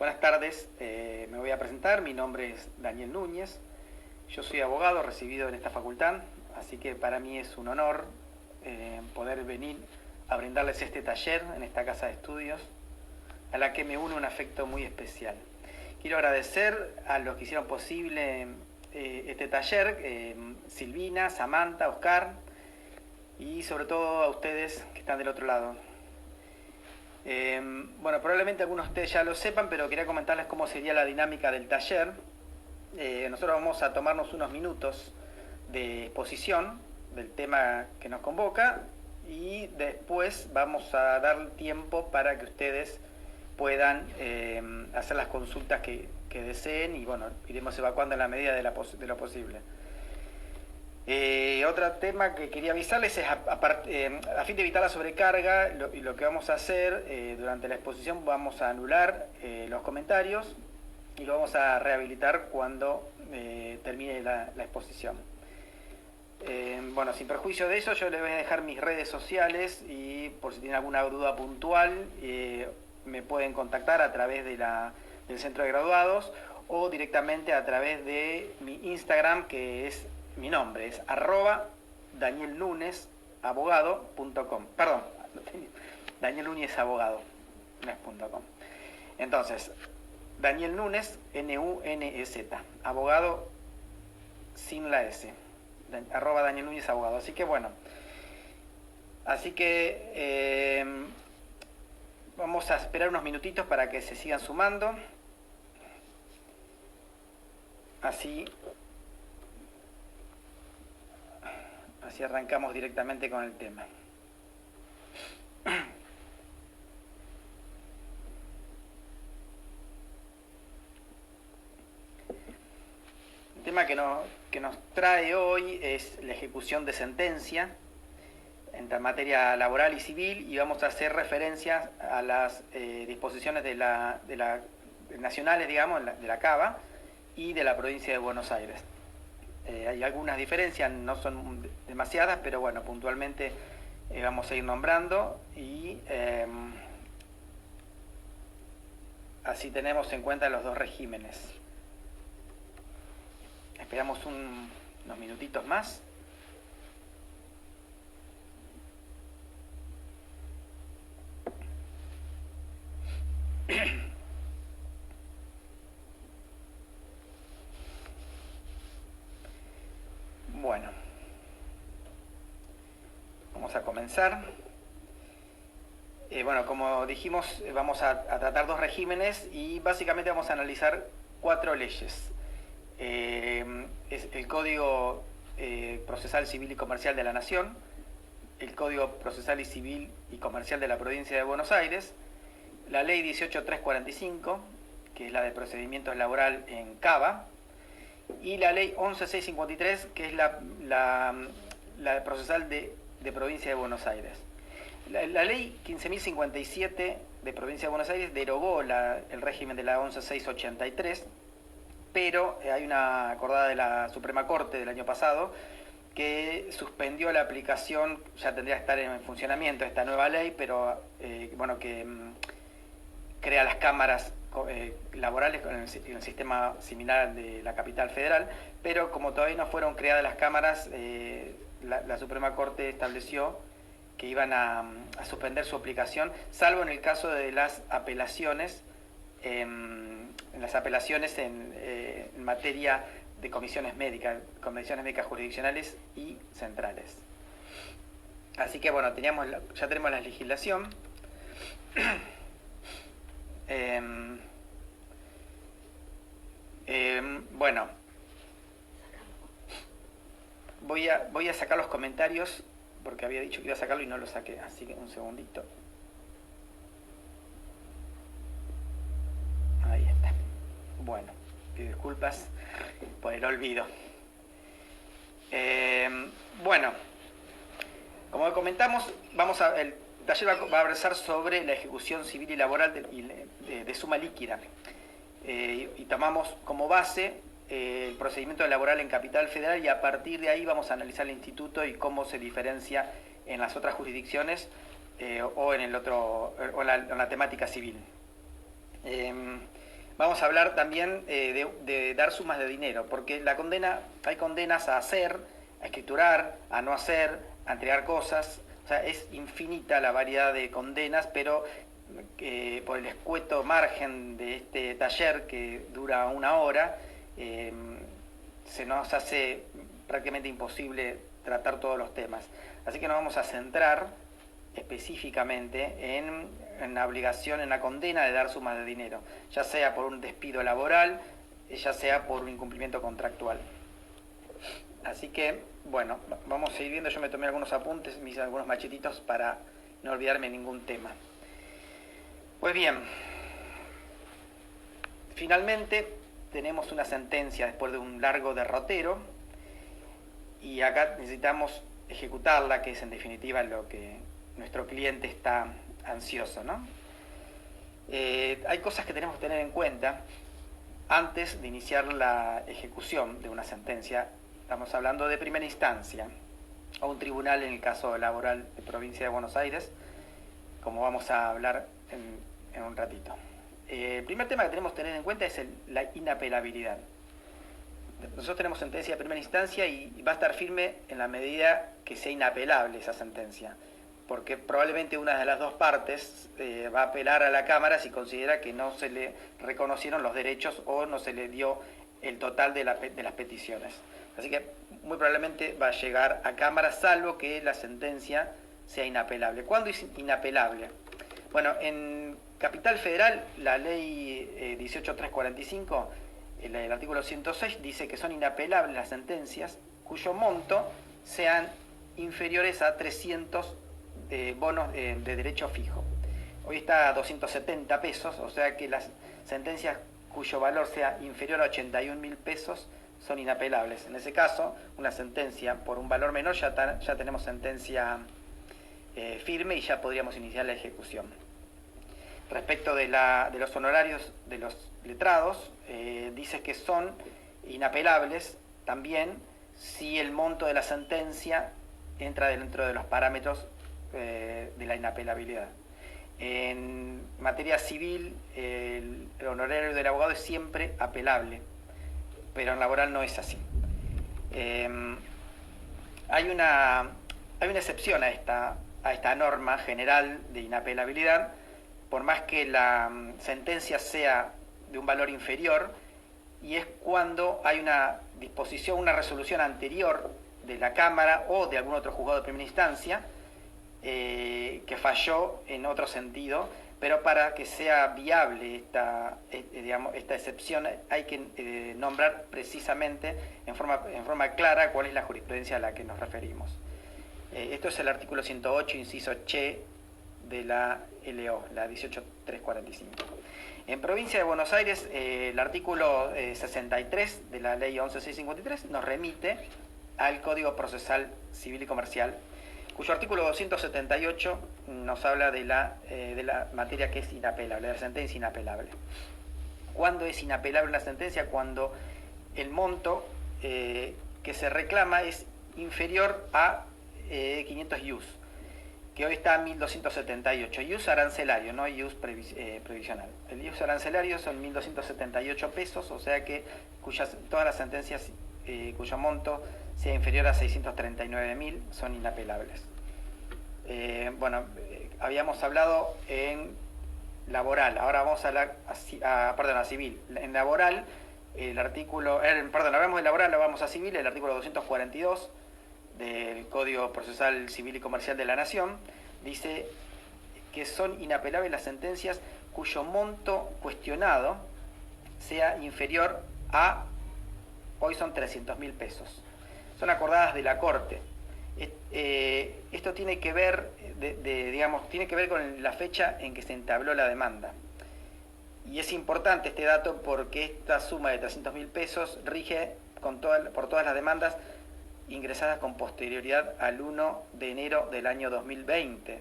Buenas tardes, me voy a presentar, mi nombre es Daniel Núñez, yo soy abogado recibido en esta facultad, así que para mí es un honor poder venir a brindarles este taller en esta casa de estudios, a la que me une un afecto muy especial. Quiero agradecer a los que hicieron posible este taller, Silvina, Samantha, Oscar, y sobre todo a ustedes que están del otro lado. Bueno, probablemente algunos de ustedes ya lo sepan, pero quería comentarles cómo sería la dinámica del taller. Nosotros vamos a tomarnos unos minutos de exposición del tema que nos convoca y después vamos a dar tiempo para que ustedes puedan hacer las consultas que deseen y bueno, iremos evacuando en la medida de lo posible. Otro tema que quería avisarles es, a fin de evitar la sobrecarga, lo que vamos a hacer durante la exposición, vamos a anular los comentarios y lo vamos a rehabilitar cuando termine la exposición. Bueno, sin perjuicio de eso, yo les voy a dejar mis redes sociales y por si tienen alguna duda puntual, me pueden contactar a través de del centro de graduados o directamente a través de mi Instagram, que es mi nombre, es @danielnunesabogado.com. Perdón, Daniel Núñez Abogado, no es .com. Entonces, Daniel Núñez, N-U-N-E-Z, abogado sin la S, @Daniel Núñez Abogado. Así que bueno, vamos a esperar unos minutitos para que se sigan sumando. Así arrancamos directamente con el tema. El tema que nos trae hoy es la ejecución de sentencia en materia laboral y civil, y vamos a hacer referencias a las disposiciones nacionales, digamos, de la CABA y de la provincia de Buenos Aires. Hay algunas diferencias, no son demasiadas, pero bueno, puntualmente vamos a ir nombrando y así tenemos en cuenta los dos regímenes. Esperamos unos minutitos más. Bueno, vamos a comenzar. Bueno, como dijimos, vamos a tratar dos regímenes y básicamente vamos a analizar 4 leyes. Es el Código Procesal Civil y Comercial de la Nación, el Código Procesal y Civil y Comercial de la Provincia de Buenos Aires, la Ley 18345, que es la de procedimientos laboral en CABA, y la Ley 11653, que es la procesal de Provincia de Buenos Aires. La Ley 15.057 de Provincia de Buenos Aires derogó el régimen de la 11683, pero hay una acordada de la Suprema Corte del año pasado que suspendió la aplicación, ya tendría que estar en funcionamiento esta nueva ley, pero bueno, que crea las cámaras laborales con el sistema similar al de la capital federal, pero como todavía no fueron creadas las cámaras, la Suprema Corte estableció que iban a suspender su aplicación, salvo en el caso de las apelaciones, en materia de comisiones médicas jurisdiccionales y centrales. Así que bueno, ya tenemos la legislación. Bueno, voy a sacar los comentarios porque había dicho que iba a sacarlo y no lo saqué, así que un segundito. Ahí está. Bueno, pido disculpas por el olvido. Bueno, como comentamos, el taller va a versar sobre la ejecución civil y laboral de suma líquida. Y tomamos como base el procedimiento laboral en Capital Federal y a partir de ahí vamos a analizar el instituto y cómo se diferencia en las otras jurisdicciones o en la temática civil. Vamos a hablar también de dar sumas de dinero, porque hay condenas a hacer, a escriturar, a no hacer, a entregar cosas. O sea, es infinita la variedad de condenas, pero por el escueto margen de este taller, que dura 1 hora, se nos hace prácticamente imposible tratar todos los temas. Así que nos vamos a centrar específicamente en la obligación, en la condena de dar sumas de dinero, ya sea por un despido laboral, ya sea por un incumplimiento contractual. Así que, bueno, vamos a ir viendo. Yo me tomé algunos apuntes, me hice algunos machetitos para no olvidarme ningún tema. Pues bien, finalmente tenemos una sentencia después de un largo derrotero, y acá necesitamos ejecutarla, que es en definitiva lo que nuestro cliente está ansioso, ¿no? Hay cosas que tenemos que tener en cuenta antes de iniciar la ejecución de una sentencia. Estamos hablando de primera instancia, o un tribunal en el caso laboral de Provincia de Buenos Aires, como vamos a hablar en un ratito. El primer tema que tenemos que tener en cuenta es la inapelabilidad. Nosotros tenemos sentencia de primera instancia y va a estar firme en la medida que sea inapelable esa sentencia, porque probablemente una de las dos partes va a apelar a la Cámara si considera que no se le reconocieron los derechos o no se le dio el total de las peticiones. Así que muy probablemente va a llegar a Cámara, salvo que la sentencia sea inapelable. ¿Cuándo es inapelable? Bueno, en Capital Federal, la ley 18345, el artículo 106, dice que son inapelables las sentencias cuyo monto sean inferiores a 300 bonos de derecho fijo. Hoy está a 270 pesos, o sea que las sentencias cuyo valor sea inferior a 81.000 pesos son inapelables. En ese caso, una sentencia por un valor menor ya tenemos sentencia firme y ya podríamos iniciar la ejecución. Respecto de los honorarios de los letrados, dice que son inapelables también si el monto de la sentencia entra dentro de los parámetros de la inapelabilidad. En materia civil, el honorario del abogado es siempre apelable, pero en laboral no es así. Hay una excepción a esta norma general de inapelabilidad, por más que la sentencia sea de un valor inferior, y es cuando hay una disposición, una resolución anterior de la Cámara o de algún otro juzgado de primera instancia que falló en otro sentido, pero para que sea viable esta excepción hay que nombrar precisamente en forma clara cuál es la jurisprudencia a la que nos referimos. Esto es el artículo 108, inciso che, de la LO, la 18345. En Provincia de Buenos Aires, el artículo 63 de la ley 11653 nos remite al Código Procesal Civil y Comercial, cuyo artículo 278 nos habla de la materia que es inapelable, de la sentencia inapelable. ¿Cuándo es inapelable una sentencia? Cuando el monto que se reclama es inferior a 500 ius, que hoy está a 1.278. IUS arancelario, no IUS previsional. El IUS arancelario son 1.278 pesos, o sea que todas las sentencias cuyo monto sea inferior a 639.000 son inapelables. Habíamos hablado en laboral, ahora vamos a civil. En laboral, hablamos de laboral, ahora vamos a civil, el artículo 242 del Código Procesal Civil y Comercial de la Nación dice que son inapelables las sentencias cuyo monto cuestionado sea inferior a, hoy son 300.000 pesos. Son acordadas de la Corte. Esto tiene que ver, tiene que ver con la fecha en que se entabló la demanda. Y es importante este dato porque esta suma de 300.000 pesos rige por todas las demandas ingresadas con posterioridad al 1 de enero del año 2020.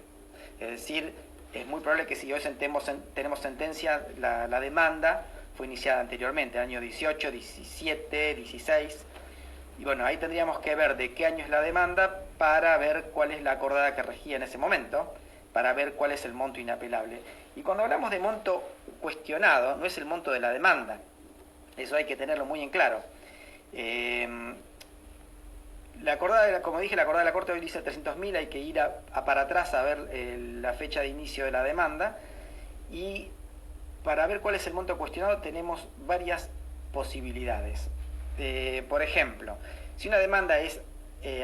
Es decir, es muy probable que si hoy tenemos sentencia, la demanda fue iniciada anteriormente, año 18, 17, 16. Y bueno, ahí tendríamos que ver de qué año es la demanda para ver cuál es la acordada que regía en ese momento, para ver cuál es el monto inapelable. Y cuando hablamos de monto cuestionado no es el monto de la demanda. Eso hay que tenerlo muy en claro. La acordada, como dije, la acordada de la Corte hoy dice 300.000, hay que ir para atrás a ver la fecha de inicio de la demanda, y para ver cuál es el monto cuestionado tenemos varias posibilidades. Por ejemplo, si una demanda es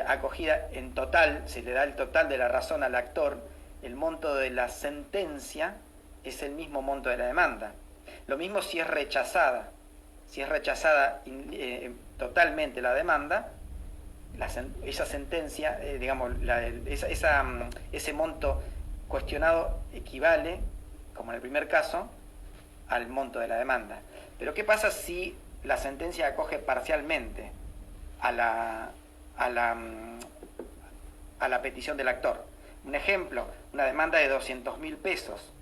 acogida en total, se le da el total de la razón al actor, el monto de la sentencia es el mismo monto de la demanda. Lo mismo si es rechazada. Si es rechazada totalmente la demanda, esa sentencia, ese monto cuestionado equivale, como en el primer caso, al monto de la demanda. Pero ¿qué pasa si la sentencia acoge parcialmente a la petición del actor? Un ejemplo, una demanda de 200.000 pesos.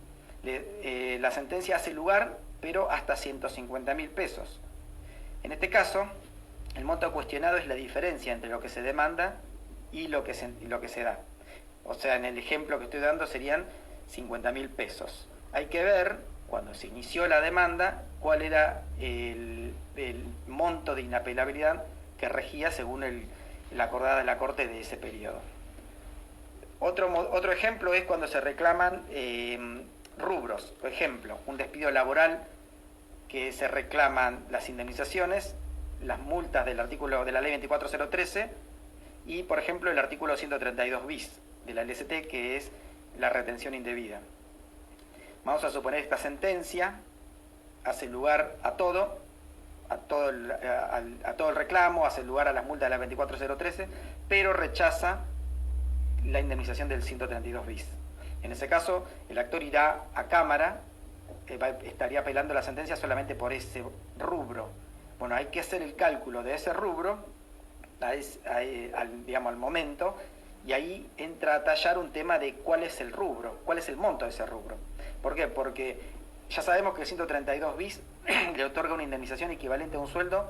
La sentencia hace lugar, pero hasta 150.000 pesos. En este caso, el monto cuestionado es la diferencia entre lo que se demanda y lo que se da. O sea, en el ejemplo que estoy dando serían 50.000 pesos. Hay que ver, cuando se inició la demanda, cuál era el monto de inapelabilidad que regía según la acordada de la Corte de ese periodo. Otro ejemplo es cuando se reclaman rubros. Por ejemplo, un despido laboral que se reclaman las indemnizaciones, las multas del artículo de la ley 24013 y, por ejemplo, el artículo 132 bis de la LST, que es la retención indebida. Vamos a suponer esta sentencia hace lugar a todo el reclamo, hace lugar a las multas de la 24013, pero rechaza la indemnización del 132 bis. En ese caso, el actor irá a cámara, estaría apelando la sentencia solamente por ese rubro. Bueno, hay que hacer el cálculo de ese rubro al momento, y ahí entra a tallar un tema de cuál es el rubro, cuál es el monto de ese rubro. ¿Por qué? Porque ya sabemos que el 132 bis le otorga una indemnización equivalente a un sueldo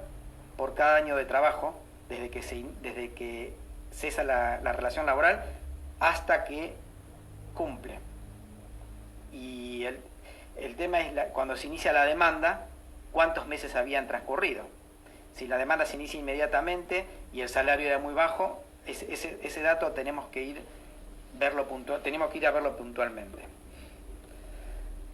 por cada año de trabajo, desde que cesa la relación laboral hasta que cumple. Y el tema es cuando se inicia la demanda, cuántos meses habían transcurrido. Si la demanda se inicia inmediatamente y el salario era muy bajo, ese dato tenemos que ir a verlo puntualmente.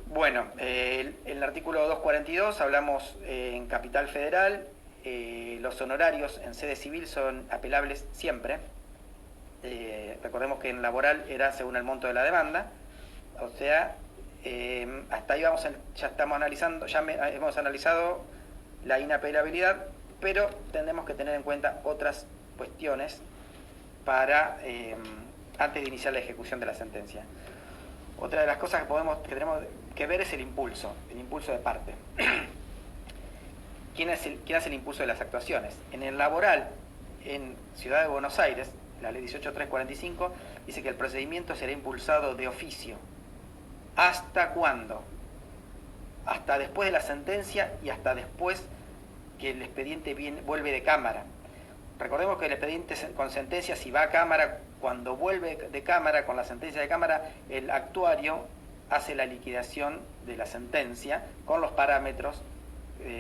Bueno, en el artículo 242 hablamos en Capital Federal, los honorarios en sede civil son apelables siempre. Recordemos que en laboral era según el monto de la demanda, o sea, hasta ahí hemos analizado la inapelabilidad, pero tenemos que tener en cuenta otras cuestiones antes de iniciar la ejecución de la sentencia. Otra de las cosas que tenemos que ver es el impulso de parte. ¿Quién hace el impulso de las actuaciones? En el laboral, en Ciudad de Buenos Aires, la ley 18345 dice que el procedimiento será impulsado de oficio. ¿Hasta cuándo? Hasta después de la sentencia y hasta después que el expediente vuelve de cámara. Recordemos que el expediente con sentencia, si va a cámara, cuando vuelve de cámara, con la sentencia de cámara, el actuario hace la liquidación de la sentencia con los parámetros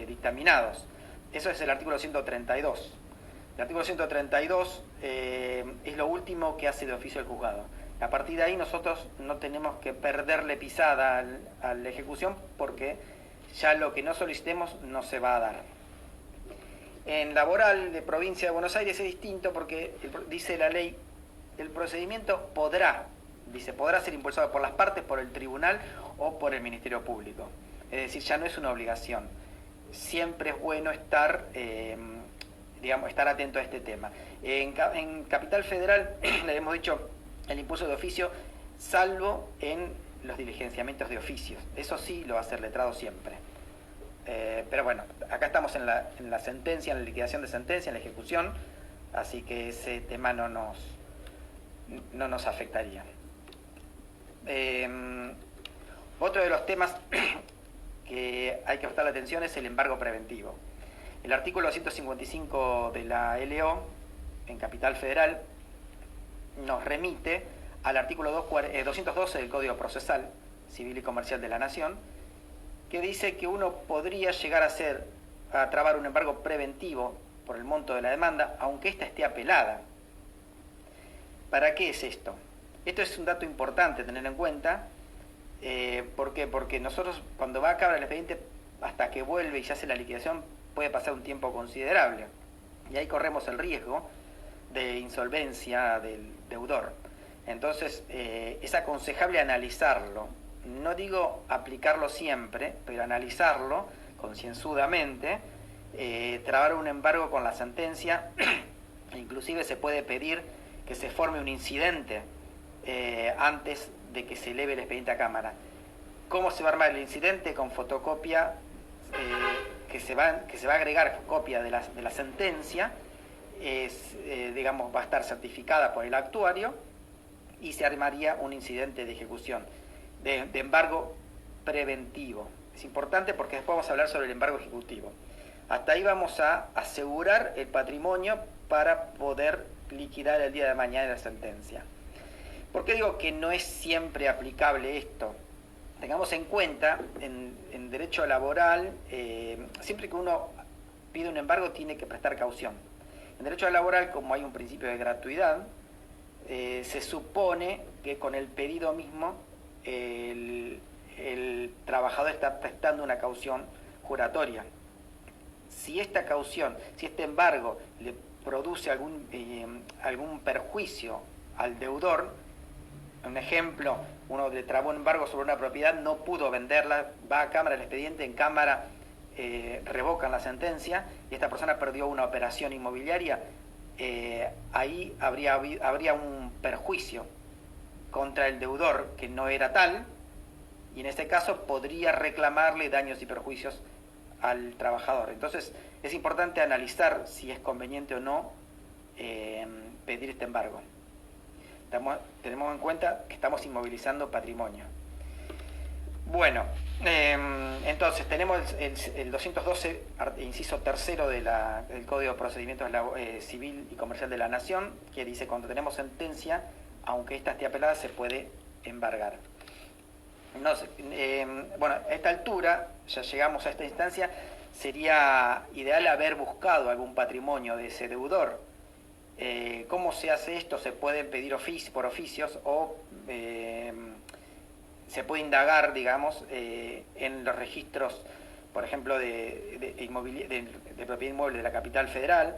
dictaminados. Eso es el artículo 132. El artículo 132 es lo último que hace de oficio el juzgado. A partir de ahí nosotros no tenemos que perderle pisada a la ejecución, porque ya lo que no solicitemos no se va a dar. En laboral de provincia de Buenos Aires es distinto, porque dice la ley, el procedimiento podrá ser impulsado por las partes, por el tribunal o por el Ministerio Público. Es decir, ya no es una obligación. Siempre es bueno estar atento a este tema. En Capital Federal le hemos dicho el impulso de oficio, salvo en los diligenciamientos de oficios. Eso sí lo va a hacer letrado siempre. Pero bueno, acá estamos en la sentencia, en la liquidación de sentencia, en la ejecución, así que ese tema no nos afectaría. Otro de los temas que hay que prestar atención es el embargo preventivo. El artículo 155 de la LO en Capital Federal nos remite al artículo 212 del Código Procesal Civil y Comercial de la Nación, que dice que uno podría llegar a trabar un embargo preventivo por el monto de la demanda, aunque ésta esté apelada. ¿Para qué es esto? Esto es un dato importante tener en cuenta. ¿Por qué? Porque nosotros, cuando va a acabar el expediente, hasta que vuelve y se hace la liquidación, puede pasar un tiempo considerable. Y ahí corremos el riesgo de insolvencia del deudor. Entonces, es aconsejable analizarlo. No digo aplicarlo siempre, pero analizarlo concienzudamente, trabar un embargo con la sentencia. Inclusive se puede pedir que se forme un incidente antes de que se eleve el expediente a cámara. ¿Cómo se va a armar el incidente? Con fotocopia, que se va a agregar copia de la sentencia, digamos, va a estar certificada por el actuario, y se armaría un incidente de ejecución, de embargo preventivo. Es importante porque después vamos a hablar sobre el embargo ejecutivo. Hasta ahí vamos a asegurar el patrimonio para poder liquidar el día de mañana la sentencia. ¿Por qué digo que no es siempre aplicable esto? Tengamos en cuenta, en derecho laboral, siempre que uno pide un embargo tiene que prestar caución. En derecho laboral, como hay un principio de gratuidad, se supone que con el pedido mismo el trabajador está prestando una caución juratoria. Si esta caución, si este embargo le produce algún perjuicio al deudor, un ejemplo, uno le trabó un embargo sobre una propiedad, no pudo venderla, va a cámara el expediente, en cámara revocan la sentencia y esta persona perdió una operación inmobiliaria, ahí habría un perjuicio contra el deudor que no era tal, y en este caso podría reclamarle daños y perjuicios al trabajador. Entonces es importante analizar si es conveniente o no pedir este embargo. Tenemos en cuenta que estamos inmovilizando patrimonio. Bueno, entonces tenemos el 212, inciso tercero del Código de Procedimientos Civil y Comercial de la Nación, que dice: cuando tenemos sentencia, aunque ésta esté apelada, se puede embargar. No sé, bueno, a esta altura, ya llegamos a esta instancia, sería ideal haber buscado algún patrimonio de ese deudor. ¿Cómo se hace esto? Se pueden pedir por oficios o se puede indagar, digamos, en los registros, por ejemplo, de propiedad inmueble de la capital federal,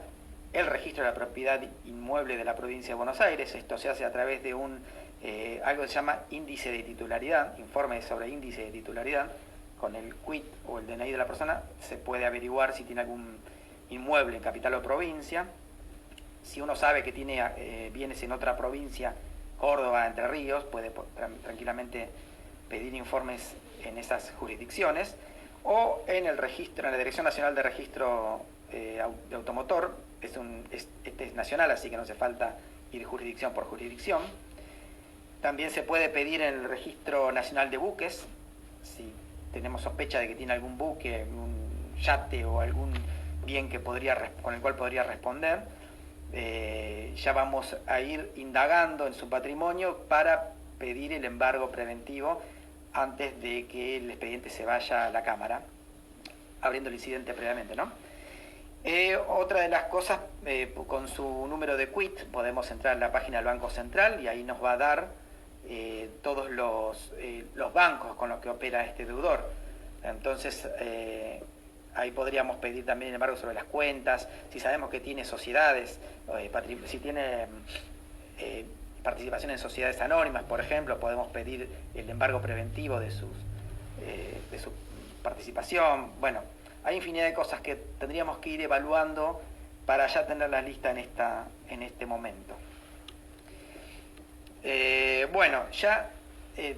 el registro de la propiedad inmueble de la provincia de Buenos Aires. Esto se hace a través de algo que se llama índice de titularidad, informe sobre índice de titularidad. Con el quit o el DNI de la persona se puede averiguar si tiene algún inmueble en capital o provincia. Si uno sabe que tiene bienes en otra provincia, Córdoba, Entre Ríos, puede tranquilamente pedir informes en esas jurisdicciones, o en el registro, en la Dirección Nacional de Registro de Automotor. Este es nacional, así que no hace falta ir jurisdicción por jurisdicción. También se puede pedir en el Registro Nacional de Buques, si tenemos sospecha de que tiene algún buque, un yate o algún bien con el cual podría responder. Ya vamos a ir indagando en su patrimonio para pedir el embargo preventivo antes de que el expediente se vaya a la Cámara, abriendo el incidente previamente, ¿no? Otra de las cosas, con su número de quit podemos entrar en la página del Banco Central y ahí nos va a dar todos los bancos con los que opera este deudor. Entonces, ahí podríamos pedir también el embargo sobre las cuentas. Si sabemos que tiene sociedades, si tiene participación en sociedades anónimas, por ejemplo, podemos pedir el embargo preventivo de su participación. Bueno, hay infinidad de cosas que tendríamos que ir evaluando para ya tener la lista en este momento. Bueno, ya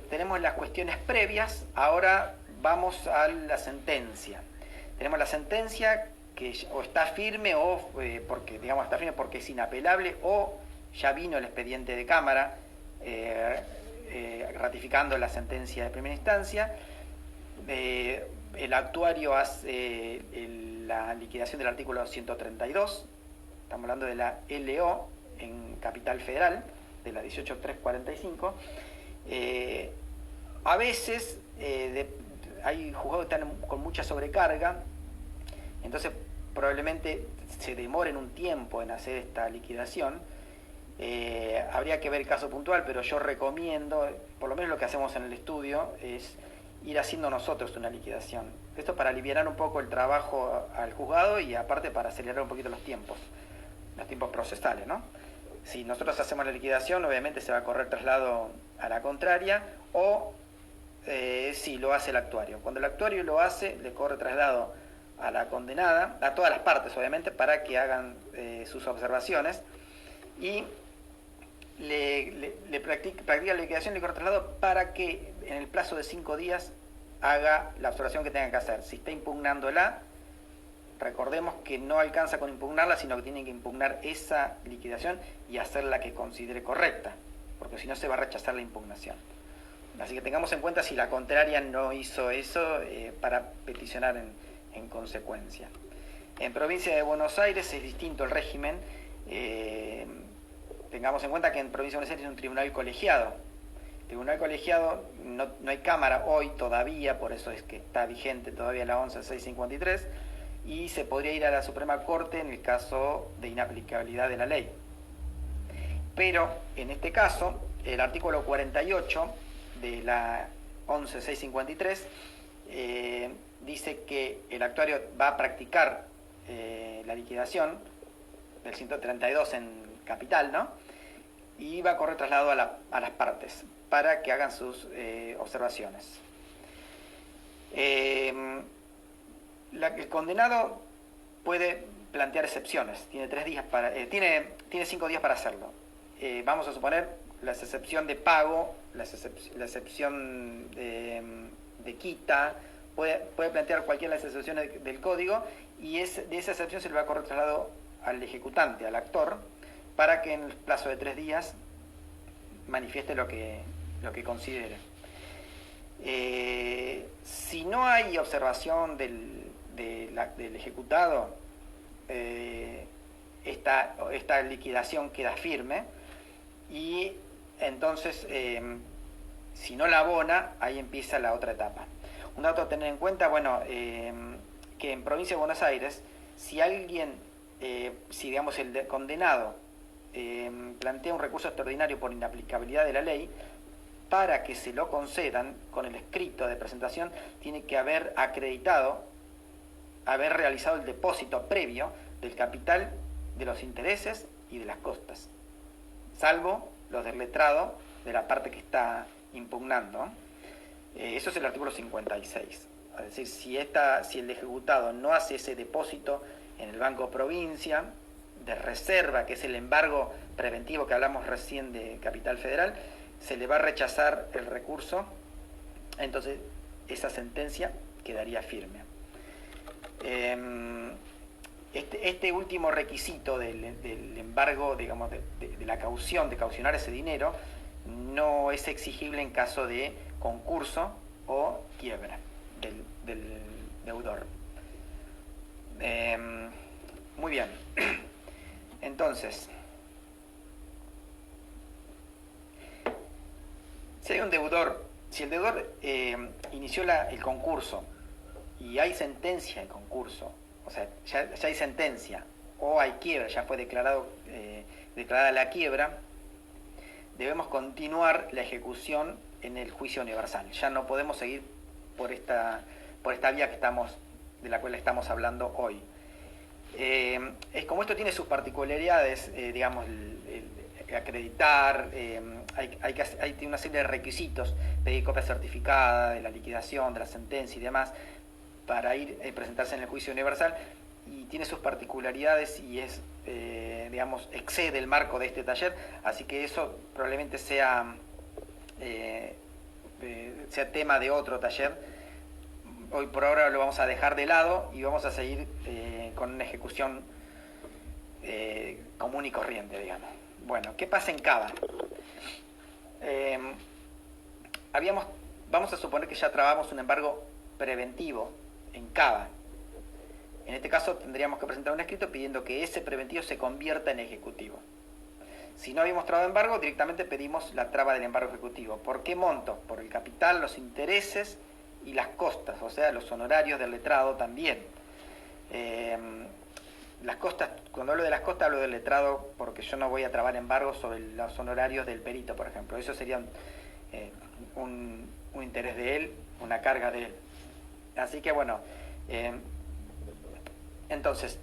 tenemos las cuestiones previas, ahora vamos a la sentencia. Tenemos la sentencia que o está firme porque está firme porque es inapelable, o ya vino el expediente de Cámara ratificando la sentencia de primera instancia. El actuario hace la liquidación del artículo 132, estamos hablando de la LO en Capital Federal, de la 18345. A veces hay juzgados que están con mucha sobrecarga, entonces probablemente se demoren un tiempo en hacer esta liquidación. Habría que ver el caso puntual, pero yo recomiendo, por lo menos lo que hacemos en el estudio, es ir haciendo nosotros una liquidación. Esto para aliviar un poco el trabajo al juzgado y aparte para acelerar un poquito los tiempos procesales, ¿no? Si nosotros hacemos la liquidación, obviamente se va a correr traslado a la contraria, o si lo hace el actuario. Cuando el actuario lo hace, le corre traslado a la condenada, a todas las partes obviamente, para que hagan sus observaciones, y le practica la liquidación, le corre traslado para que en el plazo de 5 días haga la observación que tenga que hacer. Si está impugnándola, recordemos que no alcanza con impugnarla, sino que tiene que impugnar esa liquidación y hacer la que considere correcta, porque si no se va a rechazar la impugnación. Así que tengamos en cuenta si la contraria no hizo eso, para peticionar en consecuencia. En provincia de Buenos Aires es distinto el régimen. Tengamos en cuenta que en provincia de Buenos Aires es un tribunal colegiado. Tribunal colegiado, no hay cámara hoy todavía, por eso es que está vigente todavía la 11653, y se podría ir a la Suprema Corte en el caso de inaplicabilidad de la ley. Pero en este caso, el artículo 48 de la 11653 dice que el actuario va a practicar la liquidación del 132 en capital, ¿no? Y va a correr traslado a las partes para que hagan sus observaciones. El condenado puede plantear excepciones, tiene 5 días para hacerlo. Vamos a suponer la excepción de pago, la excepción de quita, puede plantear cualquiera de las excepciones del código, y de esa excepción se le va a correr traslado al ejecutante, al actor, para que en el plazo de 3 días manifieste lo que considere. Si no hay observación del ejecutado, esta liquidación queda firme, y entonces si no la abona, ahí empieza la otra etapa. Un dato a tener en cuenta, que en provincia de Buenos Aires, si alguien, si digamos el condenado plantea un recurso extraordinario por inaplicabilidad de la ley, para que se lo concedan, con el escrito de presentación, tiene que haber realizado el depósito previo del capital, de los intereses y de las costas, salvo los del letrado de la parte que está impugnando. Eso es el artículo 56. Es decir, si el ejecutado no hace ese depósito en el Banco Provincia de reserva, que es el embargo preventivo que hablamos recién de Capital Federal, se le va a rechazar el recurso, entonces esa sentencia quedaría firme. Este último requisito del embargo, digamos, de la caución, de caucionar ese dinero, no es exigible en caso de concurso o quiebra del deudor. Muy bien. Entonces, si el deudor inició el concurso y hay sentencia de concurso, o sea, ya hay sentencia, o hay quiebra, ya fue declarada la quiebra, debemos continuar la ejecución en el juicio universal. Ya no podemos seguir por esta vía de la cual estamos hablando hoy. Como esto tiene sus particularidades, digamos, acreditar, hay una serie de requisitos, pedir copia certificada de la liquidación, de la sentencia y demás, para presentarse en el juicio universal, y tiene sus particularidades y excede el marco de este taller, así que eso probablemente sea tema de otro taller. Hoy por ahora lo vamos a dejar de lado y vamos a seguir con una ejecución común y corriente, digamos. Bueno, ¿qué pasa en Cava? Vamos a suponer que ya trabamos un embargo preventivo en Cava. En este caso tendríamos que presentar un escrito pidiendo que ese preventivo se convierta en ejecutivo. Si no habíamos trabado embargo, directamente pedimos la traba del embargo ejecutivo. ¿Por qué monto? Por el capital, los intereses y las costas, o sea, los honorarios del letrado también. Las costas, cuando hablo de las costas hablo del letrado porque yo no voy a trabar embargos sobre los honorarios del perito, por ejemplo. Eso sería un interés de él, una carga de él. Así que bueno, entonces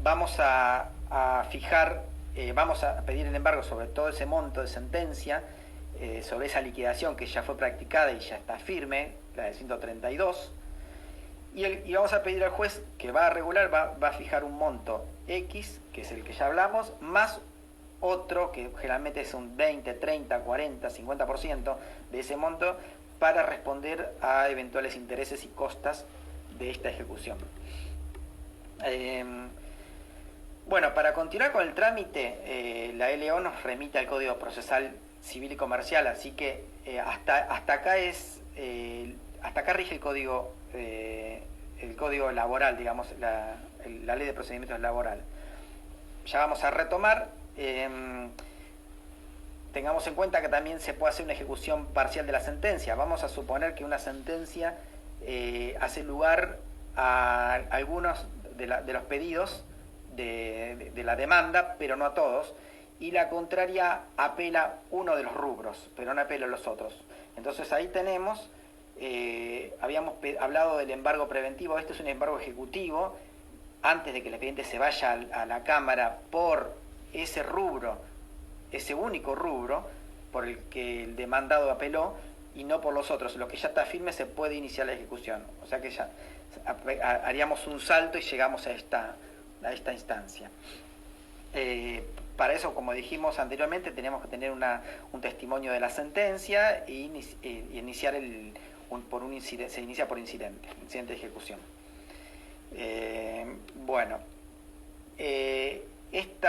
vamos a fijar, vamos a pedir el embargo sobre todo ese monto de sentencia, sobre esa liquidación que ya fue practicada y ya está firme, la de 132, y vamos a pedir al juez que va a regular, va a fijar un monto X, que es el que ya hablamos, más otro que generalmente es un 20, 30, 40, 50% de ese monto para responder a eventuales intereses y costas de esta ejecución. Bueno, para continuar con el trámite, la LO nos remite al Código Procesal Civil y Comercial, así que hasta acá rige el código laboral, digamos, la ley de procedimientos laboral. Ya vamos a retomar. Tengamos en cuenta que también se puede hacer una ejecución parcial de la sentencia. Vamos a suponer que una sentencia hace lugar a algunos de los pedidos de la demanda, pero no a todos, y la contraria apela uno de los rubros, pero no apela a los otros. Entonces ahí tenemos, habíamos hablado del embargo preventivo. Este es un embargo ejecutivo antes de que el expediente se vaya a la Cámara por ese rubro, ese único rubro por el que el demandado apeló y no por los otros. Lo que ya está firme se puede iniciar la ejecución. O sea que ya haríamos un salto y llegamos a esta instancia. Para eso, como dijimos anteriormente, tenemos que tener un testimonio de la sentencia y iniciar se inicia por incidente de ejecución. Bueno, este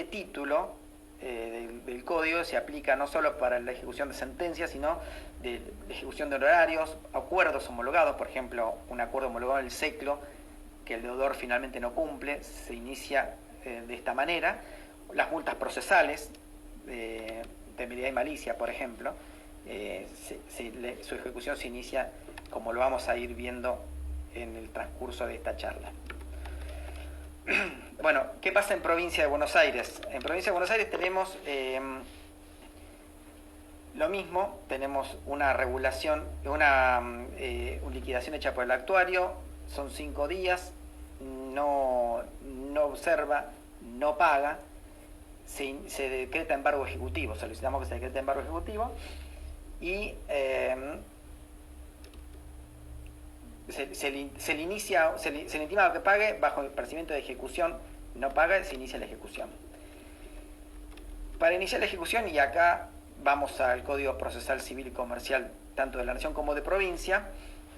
título del código se aplica no solo para la ejecución de sentencias, sino de ejecución de honorarios, acuerdos homologados. Por ejemplo, un acuerdo homologado en el SECLO que el deudor finalmente no cumple, se inicia de esta manera. Las multas procesales, temeridad y malicia, por ejemplo, su ejecución se inicia como lo vamos a ir viendo en el transcurso de esta charla. Bueno, ¿qué pasa en Provincia de Buenos Aires? En Provincia de Buenos Aires tenemos lo mismo, tenemos una regulación, una liquidación hecha por el actuario, son 5 días, no observa, no paga, se decreta embargo ejecutivo, solicitamos que se decrete embargo ejecutivo y se le intima que pague bajo el procedimiento de ejecución, no paga, se inicia la ejecución. Para iniciar la ejecución, y acá vamos al Código Procesal Civil y Comercial, tanto de la Nación como de provincia,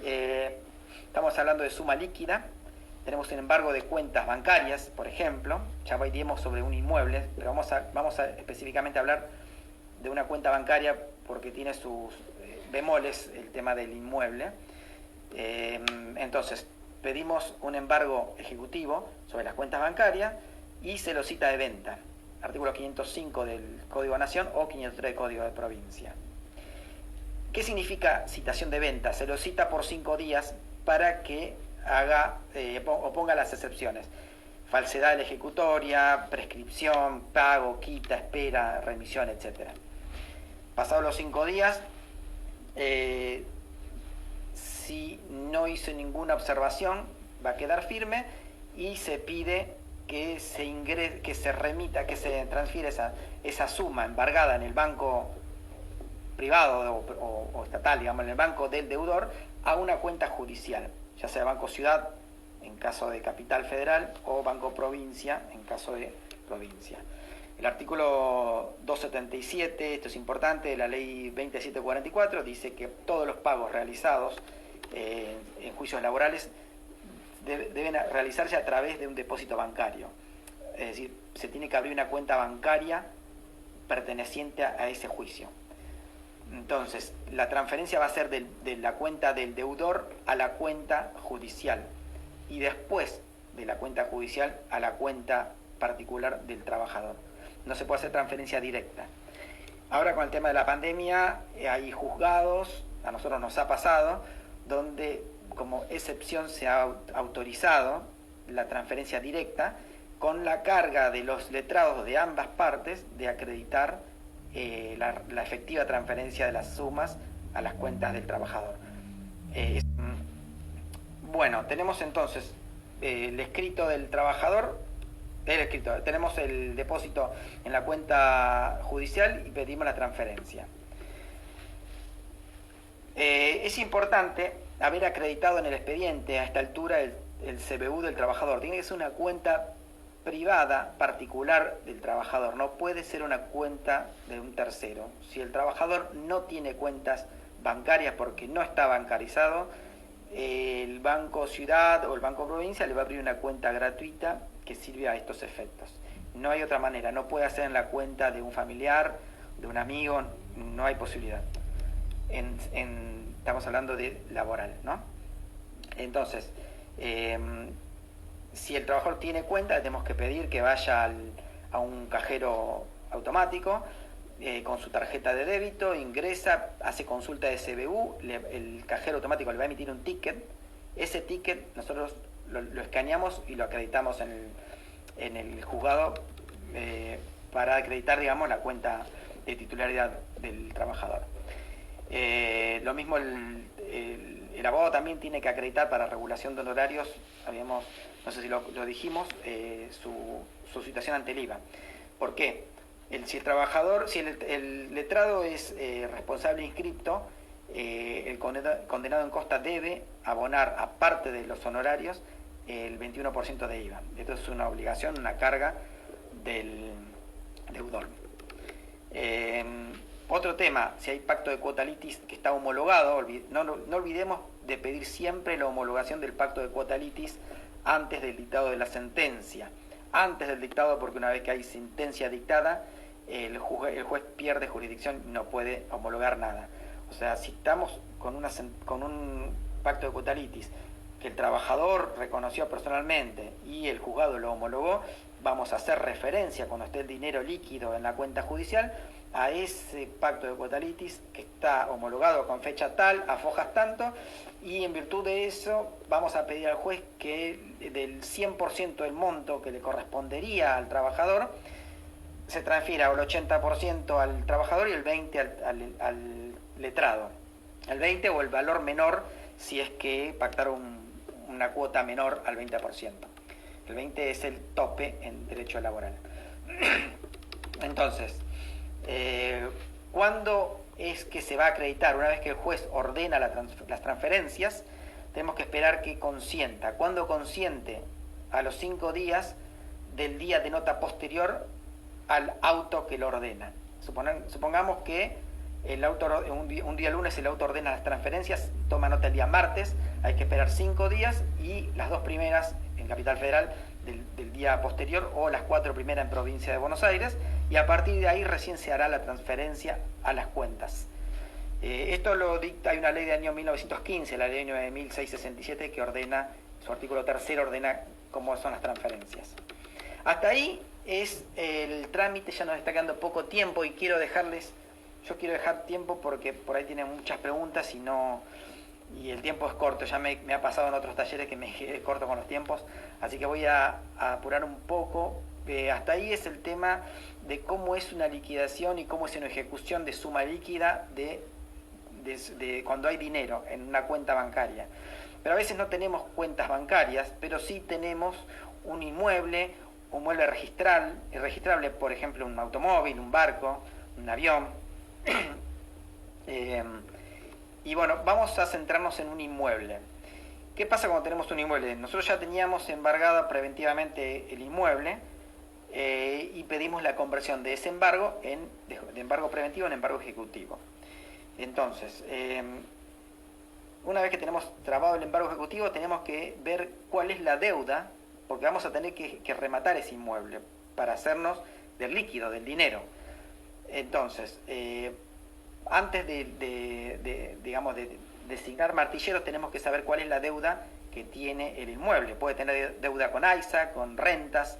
estamos hablando de suma líquida, tenemos un embargo de cuentas bancarias, por ejemplo, ya iremos sobre un inmueble, pero vamos a específicamente hablar de una cuenta bancaria porque tiene sus bemoles el tema del inmueble. Entonces, pedimos un embargo ejecutivo sobre las cuentas bancarias y se lo cita de venta, artículo 505 del Código de Nación o 503 del Código de Provincia. ¿Qué significa citación de venta? Se lo cita por 5 días para que ponga las excepciones: falsedad de la ejecutoria, prescripción, pago, quita, espera, remisión, etc. Pasados los 5 días, si no hizo ninguna observación, va a quedar firme y se pide que se remita, que se transfiera esa suma embargada en el banco privado o estatal, digamos, en el banco del deudor, a una cuenta judicial, ya sea Banco Ciudad en caso de Capital Federal o Banco Provincia en caso de provincia. El artículo 277, esto es importante, de la ley 2744, dice que todos los pagos realizados en juicios laborales deben realizarse a través de un depósito bancario. Es decir, se tiene que abrir una cuenta bancaria perteneciente a ese juicio. Entonces, la transferencia va a ser de la cuenta del deudor a la cuenta judicial y después de la cuenta judicial a la cuenta particular del trabajador. No se puede hacer transferencia directa. Ahora, con el tema de la pandemia, hay juzgados a nosotros nos ha pasado, donde como excepción se ha autorizado la transferencia directa con la carga de los letrados de ambas partes de acreditar la efectiva transferencia de las sumas a las cuentas del trabajador. Bueno, tenemos entonces el escrito del trabajador, tenemos el depósito en la cuenta judicial y pedimos la transferencia. Es importante haber acreditado en el expediente a esta altura el CBU del trabajador. Tiene que ser una cuenta privada, particular del trabajador. No puede ser una cuenta de un tercero. Si el trabajador no tiene cuentas bancarias porque no está bancarizado, el Banco Ciudad o el Banco Provincia le va a abrir una cuenta gratuita que sirve a estos efectos. No hay otra manera. No puede hacer en la cuenta de un familiar, de un amigo. No hay posibilidad. Estamos hablando de laboral, ¿no? Entonces, si el trabajador tiene cuenta, le tenemos que pedir que vaya a un cajero automático con su tarjeta de débito, ingresa, hace consulta de CBU, el cajero automático le va a emitir un ticket. Ese ticket nosotros lo escaneamos y lo acreditamos en el juzgado para acreditar, digamos, la cuenta de titularidad del trabajador. Lo mismo el abogado también tiene que acreditar para regulación de honorarios, no sé si lo dijimos, su situación ante el IVA. ¿Por qué? Si el letrado es responsable inscripto, el condenado en costa debe abonar, aparte de los honorarios, el 21% de IVA. Esto es una obligación, una carga del deudor. Otro tema, si hay pacto de cuota litis que está homologado, no olvidemos de pedir siempre la homologación del pacto de cuota litis antes del dictado de la sentencia. Antes del dictado, porque una vez que hay sentencia dictada, el juez pierde jurisdicción y no puede homologar nada. O sea, si estamos con un pacto de cuota litis que el trabajador reconoció personalmente y el juzgado lo homologó, vamos a hacer referencia cuando esté el dinero líquido en la cuenta judicial a ese pacto de cuota litis que está homologado con fecha tal, a fojas tanto, y en virtud de eso vamos a pedir al juez que del 100% del monto que le correspondería al trabajador se transfiera el 80% al trabajador y el 20% al letrado. El 20% o el valor menor si es que pactaron una cuota menor al 20%. El 20% es el tope en derecho laboral. Entonces, ¿cuándo es que se va a acreditar? Una vez que el juez ordena las transferencias, tenemos que esperar que consienta. ¿Cuándo consiente? A los 5 días del día de nota posterior al auto que lo ordena. Supongamos que un día lunes el auto ordena las transferencias, toma nota el día martes, hay que esperar 5 días y las 2 primeras en Capital Federal del día posterior o las 4 primeras en Provincia de Buenos Aires, y a partir de ahí recién se hará la transferencia a las cuentas. Esto lo dicta, hay una ley del año 1915, la ley 9667, que ordena, su artículo 3 ordena cómo son las transferencias. Hasta ahí es el trámite, ya nos está quedando poco tiempo y quiero dejar tiempo porque por ahí tienen muchas preguntas y el tiempo es corto. Ya me ha pasado en otros talleres que me quedé corto con los tiempos, así que voy a apurar un poco. Hasta ahí es el tema de cómo es una liquidación y cómo es una ejecución de suma líquida de cuando hay dinero en una cuenta bancaria. Pero a veces no tenemos cuentas bancarias, pero sí tenemos un inmueble registrable, por ejemplo un automóvil, un barco, un avión. Y bueno, vamos a centrarnos en un inmueble. ¿Qué pasa cuando tenemos un inmueble? Nosotros ya teníamos embargado preventivamente el inmueble y pedimos la conversión de ese embargo de embargo preventivo en embargo ejecutivo. Entonces, una vez que tenemos trabado el embargo ejecutivo, tenemos que ver cuál es la deuda, porque vamos a tener que rematar ese inmueble para hacernos del líquido, del dinero. Entonces, antes de designar martilleros, tenemos que saber cuál es la deuda que tiene el inmueble. Puede tener deuda con AISA, con rentas,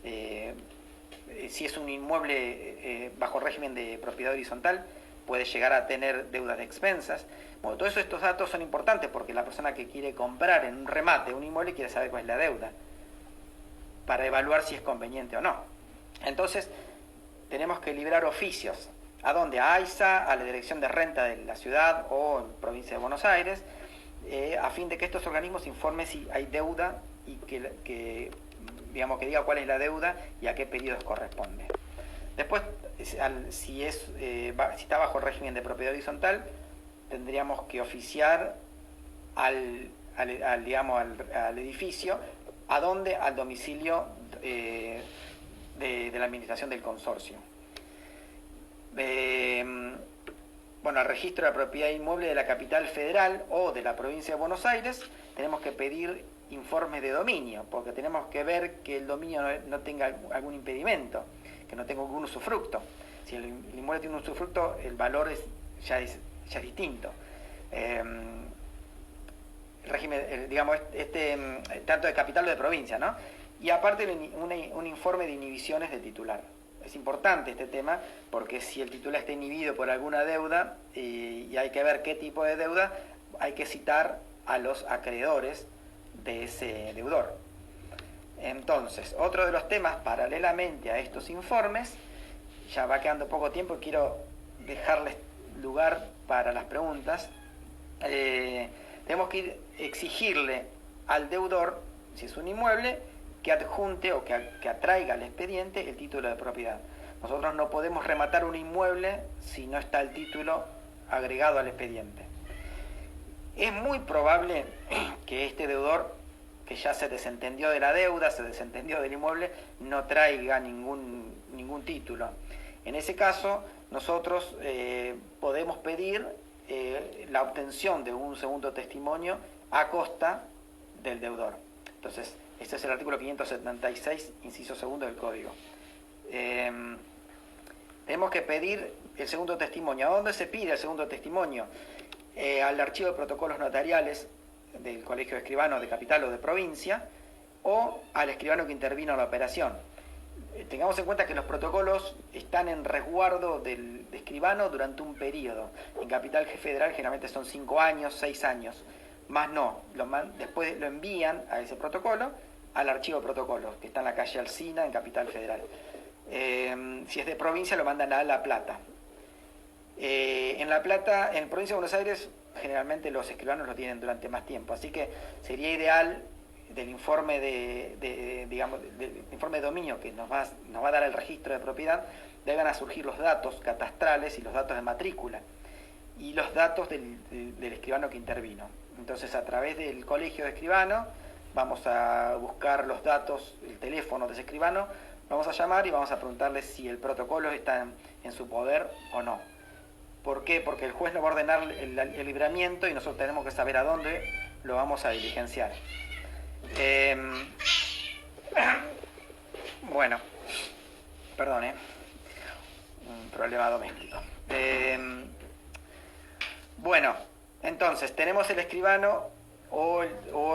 si es un inmueble bajo régimen de propiedad horizontal, puede llegar a tener deudas de expensas, Bueno, todos estos datos son importantes porque la persona que quiere comprar en un remate un inmueble quiere saber cuál es la deuda para evaluar si es conveniente o no. Entonces, tenemos que liberar oficios. ¿A dónde? A AISA, a la Dirección de Renta de la ciudad o en provincia de Buenos Aires, a fin de que estos organismos informen si hay deuda y que diga cuál es la deuda y a qué periodos corresponde. Después, si está bajo el régimen de propiedad horizontal, tendríamos que oficiar al edificio. ¿A dónde? Al domicilio de la administración del consorcio. Al registro de la propiedad inmueble de la capital federal o de la provincia de Buenos Aires, tenemos que pedir informes de dominio, porque tenemos que ver que el dominio no tenga algún impedimento, que no tenga algún usufructo. Si el inmueble tiene un usufructo, el valor ya es distinto. Régimen, tanto de capital o de provincia, ¿no? Y aparte un informe de inhibiciones del titular. Es importante este tema porque si el titular está inhibido por alguna deuda y hay que ver qué tipo de deuda, hay que citar a los acreedores de ese deudor. Entonces, otro de los temas paralelamente a estos informes, ya va quedando poco tiempo y quiero dejarles lugar para las preguntas. Tenemos que exigirle al deudor, si es un inmueble, que adjunte o que atraiga al expediente el título de propiedad. Nosotros no podemos rematar un inmueble si no está el título agregado al expediente. Es muy probable que este deudor, que ya se desentendió de la deuda, se desentendió del inmueble, no traiga ningún título. En ese caso, nosotros podemos pedir la obtención de un segundo testimonio a costa del deudor. Entonces, este es el artículo 576, inciso segundo del Código. Tenemos que pedir el segundo testimonio. ¿A dónde se pide el segundo testimonio? Al archivo de protocolos notariales del Colegio de Escribanos de capital o de provincia, o al escribano que intervino en la operación. Tengamos en cuenta que los protocolos están en resguardo del escribano durante un periodo. En capital federal generalmente son 5 años, 6 años. Más no, después lo envían a ese protocolo al archivo de protocolos, que está en la calle Alsina, en Capital Federal. Si es de provincia, lo mandan a La Plata. En La Plata, en provincia de Buenos Aires, generalmente los escribanos lo tienen durante más tiempo, así que sería ideal del informe del informe de dominio que nos va a dar el registro de propiedad, deben a surgir los datos catastrales y los datos de matrícula y los datos del escribano que intervino. Entonces, a través del colegio de escribano vamos a buscar los datos, el teléfono de ese escribano, vamos a llamar y vamos a preguntarle si el protocolo está en su poder o no. ¿Por qué? Porque el juez nos va a ordenar el libramiento y nosotros tenemos que saber a dónde lo vamos a diligenciar. Bueno, perdón, un problema doméstico. Bueno, entonces tenemos el escribano o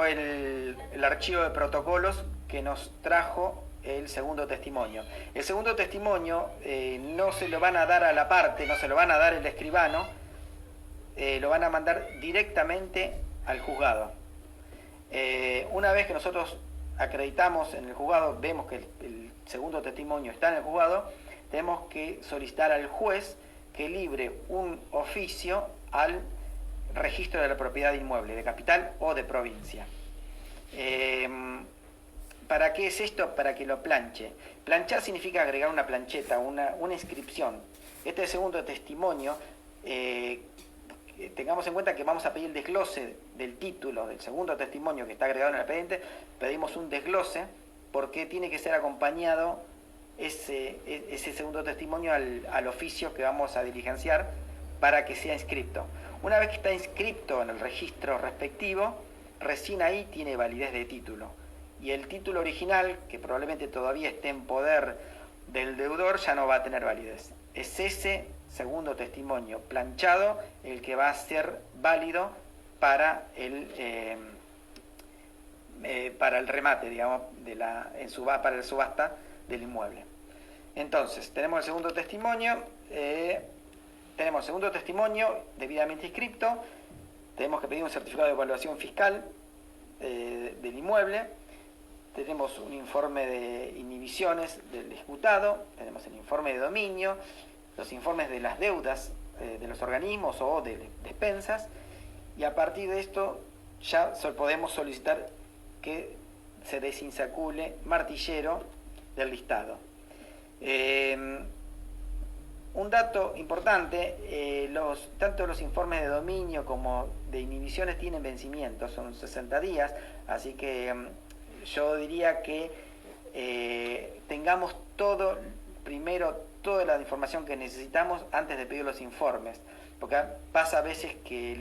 el archivo de protocolos que nos trajo el segundo testimonio. El segundo testimonio no se lo van a dar a la parte, no se lo van a dar el escribano, lo van a mandar directamente al juzgado. Una vez que nosotros acreditamos en el juzgado, vemos que el segundo testimonio está en el juzgado, tenemos que solicitar al juez que libre un oficio al registro de la propiedad inmueble, de capital o de provincia. ¿Para qué es esto? Para que lo planche. Planchar significa agregar una plancheta, una inscripción. Este segundo testimonio, tengamos en cuenta que vamos a pedir el desglose del título del segundo testimonio que está agregado en el expediente. Pedimos un desglose porque tiene que ser acompañado ese segundo testimonio al oficio que vamos a diligenciar para que sea inscripto. Una vez que está inscripto en el registro respectivo, recién ahí tiene validez de título. Y el título original, que probablemente todavía esté en poder del deudor, ya no va a tener validez. Es ese segundo testimonio planchado el que va a ser válido para el remate, digamos, para el subasta del inmueble. Entonces, tenemos el segundo testimonio debidamente inscripto, tenemos que pedir un certificado de evaluación fiscal del inmueble, tenemos un informe de inhibiciones del ejecutado, tenemos el informe de dominio, los informes de las deudas de los organismos o de despensas, y a partir de esto ya podemos solicitar que se desinsacule Martillero del listado. Un dato importante, tanto los informes de dominio como de inhibiciones tienen vencimiento, son 60 días, así que yo diría que tengamos primero toda la información que necesitamos antes de pedir los informes, porque pasa a veces que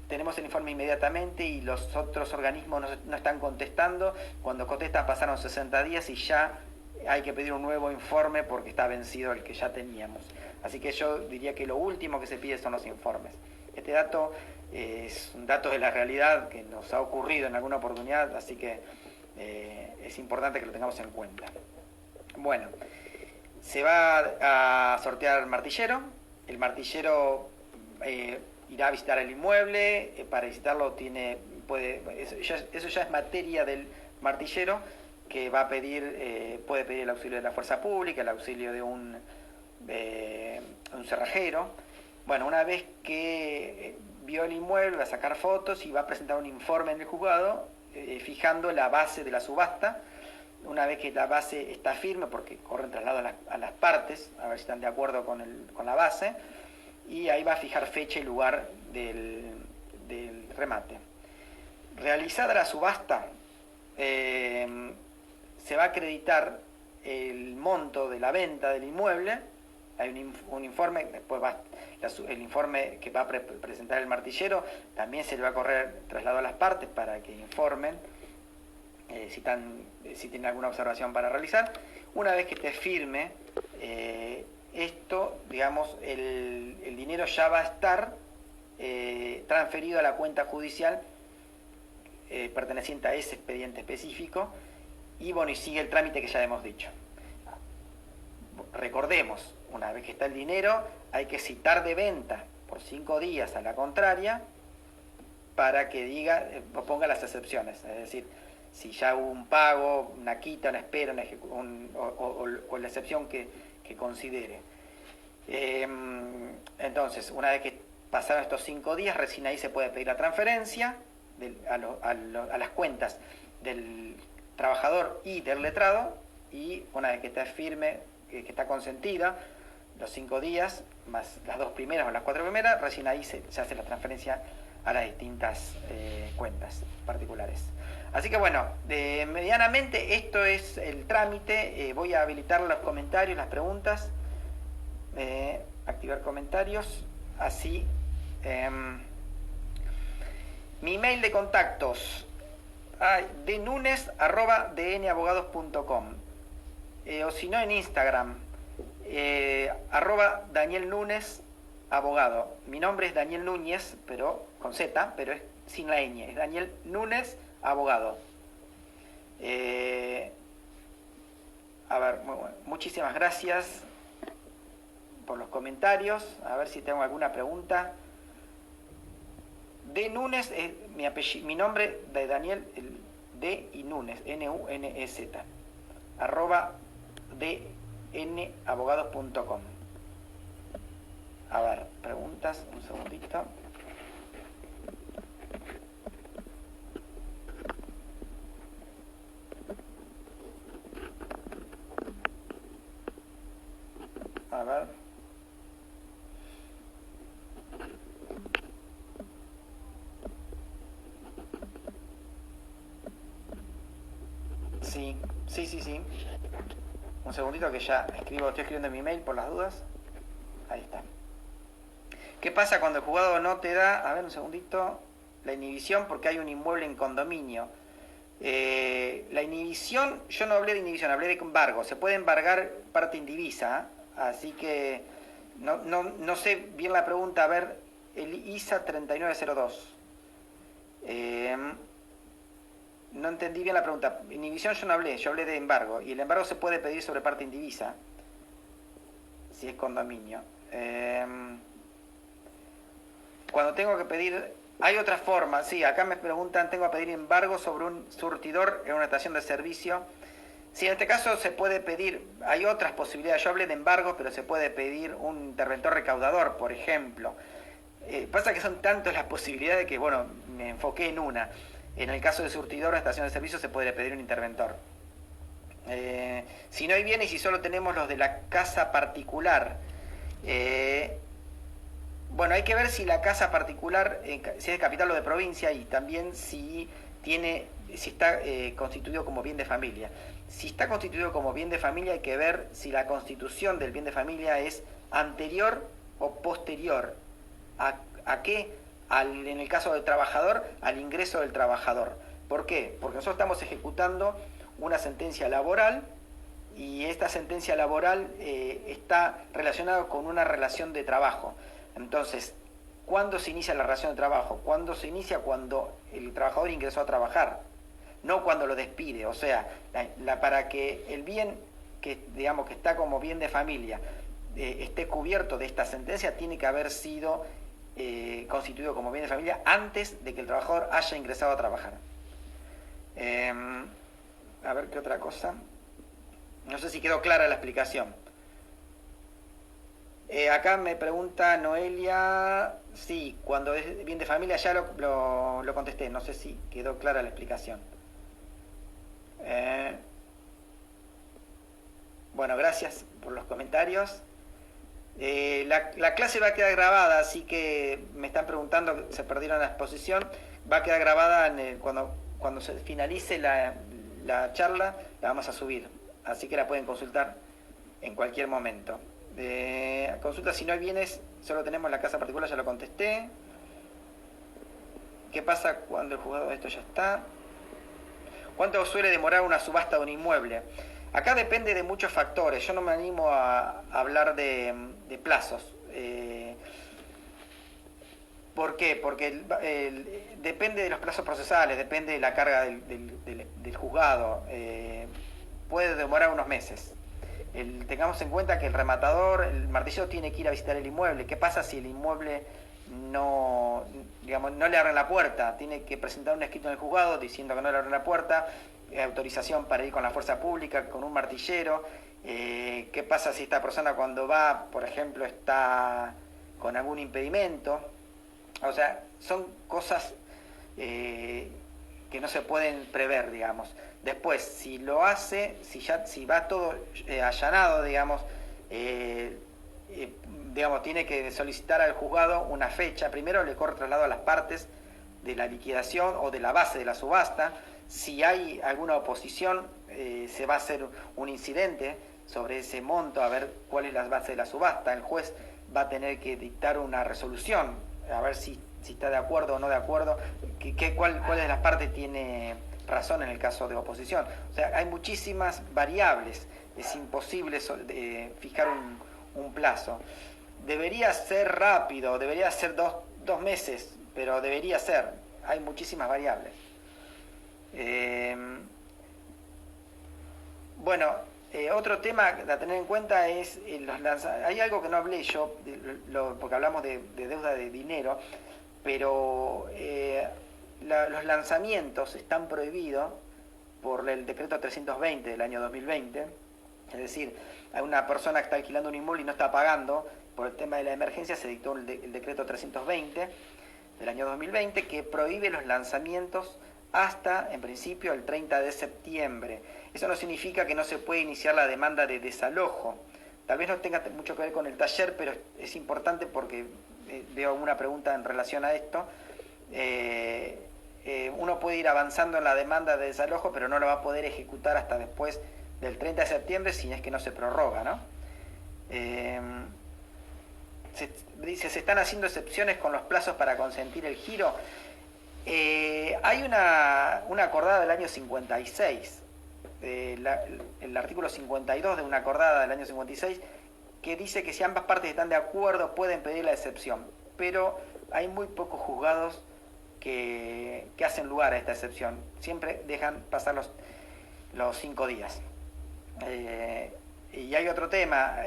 tenemos el informe inmediatamente y los otros organismos no están contestando, cuando contestan pasaron 60 días y ya hay que pedir un nuevo informe porque está vencido el que ya teníamos. Así que yo diría que lo último que se pide son los informes. Este dato es un dato de la realidad que nos ha ocurrido en alguna oportunidad, así que es importante que lo tengamos en cuenta. Bueno, se va a sortear el martillero. El martillero irá a visitar el inmueble. Para visitarlo eso ya es materia del martillero, que va a puede pedir el auxilio de la fuerza pública, el auxilio de un cerrajero. Bueno, una vez que vio el inmueble, va a sacar fotos y va a presentar un informe en el juzgado fijando la base de la subasta. Una vez que la base está firme, porque corren traslado a las partes, a ver si están de acuerdo con la base, y ahí va a fijar fecha y lugar del remate. Realizada la subasta, se va a acreditar el monto de la venta del inmueble. Hay un informe, después el informe que va a presentar el martillero, también se le va a correr traslado a las partes para que informen si tienen alguna observación para realizar. Una vez que esté firme esto, digamos, el dinero ya va a estar transferido a la cuenta judicial perteneciente a ese expediente específico, y bueno, y sigue el trámite que ya hemos dicho. Recordemos, una vez que está el dinero, hay que citar de venta por 5 días a la contraria para que ponga las excepciones. Es decir, si ya hubo un pago, una quita, una espera, o la excepción que considere. Entonces, una vez que pasaron estos 5 días, recién ahí se puede pedir la transferencia a las cuentas del trabajador y del letrado, y una vez que está firme, que está consentida, los 5 días, más las 2 primeras o las 4 primeras, recién ahí se hace la transferencia a las distintas cuentas particulares. Así que bueno, medianamente esto es el trámite. Voy a habilitar los comentarios, las preguntas, activar comentarios, así. Mi mail de contactos, dnunes@dnabogados.com, o si no en Instagram, @DanielNunes abogado. Mi nombre es Daniel Núñez, pero con Z, pero es sin la ñ, es Daniel Núñez abogado. A ver, muchísimas gracias por los comentarios. A ver si tengo alguna pregunta. D. Núñez es mi nombre de Daniel, D y Núñez, N-U-N-E-Z, @dnabogados.com. A ver, preguntas, un segundito. A ver. Sí. Un segundito que ya estoy escribiendo mi email por las dudas. Ahí está. ¿Qué pasa cuando el juzgado no te da, a ver un segundito, la inhibición porque hay un inmueble en condominio? La inhibición, yo no hablé de inhibición, hablé de embargo. Se puede embargar parte indivisa, así que no sé bien la pregunta. A ver, el ISA 3902. No entendí bien la pregunta. Inhibición yo no hablé, yo hablé de embargo. Y el embargo se puede pedir sobre parte indivisa, si es condominio. Cuando tengo que pedir Hay otra forma, sí, acá me preguntan, tengo a pedir embargo sobre un surtidor en una estación de servicio. Sí, en este caso se puede pedir, hay otras posibilidades, yo hablé de embargo, pero se puede pedir un interventor recaudador, por ejemplo. Pasa que son tantas las posibilidades que, bueno, me enfoqué en una. En el caso de surtidor o estación de servicio se puede pedir un interventor. Si no hay bienes y solo tenemos los de la casa particular, bueno, hay que ver si la casa particular, si es de capital o de provincia, y también si está constituido como bien de familia. Si está constituido como bien de familia, hay que ver si la constitución del bien de familia es anterior o posterior. ¿A qué? En el caso del trabajador, al ingreso del trabajador. ¿Por qué? Porque nosotros estamos ejecutando una sentencia laboral y esta sentencia laboral está relacionada con una relación de trabajo. Entonces, ¿cuándo se inicia la relación de trabajo? ¿Cuándo se inicia? Cuando el trabajador ingresó a trabajar, no cuando lo despide. O sea, para que el bien que, digamos, que está como bien de familia esté cubierto de esta sentencia, tiene que haber sido constituido como bien de familia antes de que el trabajador haya ingresado a trabajar. A ver qué otra cosa. No sé si quedó clara la explicación. Acá me pregunta Noelia, sí, cuando es bien de familia ya lo contesté, no sé si quedó clara la explicación. Bueno, gracias por los comentarios. La clase va a quedar grabada, así que me están preguntando, se perdieron la exposición, va a quedar grabada cuando se finalice la charla, la vamos a subir, así que la pueden consultar en cualquier momento. Consulta si no hay bienes, solo tenemos la casa particular, ya lo contesté. ¿Qué pasa cuando el juzgado de esto ya está? ¿Cuánto suele demorar una subasta de un inmueble? Acá depende de muchos factores, yo no me animo a hablar de plazos. ¿Por qué? Porque depende de los plazos procesales, depende de la carga del juzgado. Puede demorar unos meses. Tengamos en cuenta que el rematador, el martillero, tiene que ir a visitar el inmueble. ¿Qué pasa si el inmueble no le abren la puerta? Tiene que presentar un escrito en el juzgado diciendo que no le abren la puerta, autorización para ir con la fuerza pública, con un martillero. ¿Qué pasa si esta persona cuando va, por ejemplo, está con algún impedimento? O sea, son cosas que no se pueden prever, digamos. Después, si lo hace, si va todo allanado, digamos, tiene que solicitar al juzgado una fecha. Primero le corre traslado a las partes de la liquidación o de la base de la subasta. Si hay alguna oposición, se va a hacer un incidente sobre ese monto, a ver cuál es la base de la subasta. El juez va a tener que dictar una resolución, a ver si está de acuerdo o no de acuerdo, cuál de las partes tiene razón en el caso de oposición. O sea, hay muchísimas variables, es imposible fijar un plazo. Debería ser rápido, debería ser dos meses, pero debería ser, hay muchísimas variables. Otro tema a tener en cuenta es hay algo que no hablé yo, porque hablamos de deuda de dinero, pero los lanzamientos están prohibidos por el decreto 320 del año 2020, es decir, hay una persona que está alquilando un inmueble y no está pagando, por el tema de la emergencia se dictó el decreto 320 del año 2020 que prohíbe los lanzamientos hasta, en principio, el 30 de septiembre. Eso no significa que no se puede iniciar la demanda de desalojo. Tal vez no tenga mucho que ver con el taller, pero es importante porque veo alguna pregunta en relación a esto. Uno puede ir avanzando en la demanda de desalojo, pero no lo va a poder ejecutar hasta después del 30 de septiembre si es que no se prorroga, ¿no? Dice, ¿se están haciendo excepciones con los plazos para consentir el giro? Hay una acordada del año 56, el artículo 52 de una acordada del año 56, que dice que si ambas partes están de acuerdo pueden pedir la excepción, pero hay muy pocos juzgados que hacen lugar a esta excepción, siempre dejan pasar los 5 días. Y hay otro tema,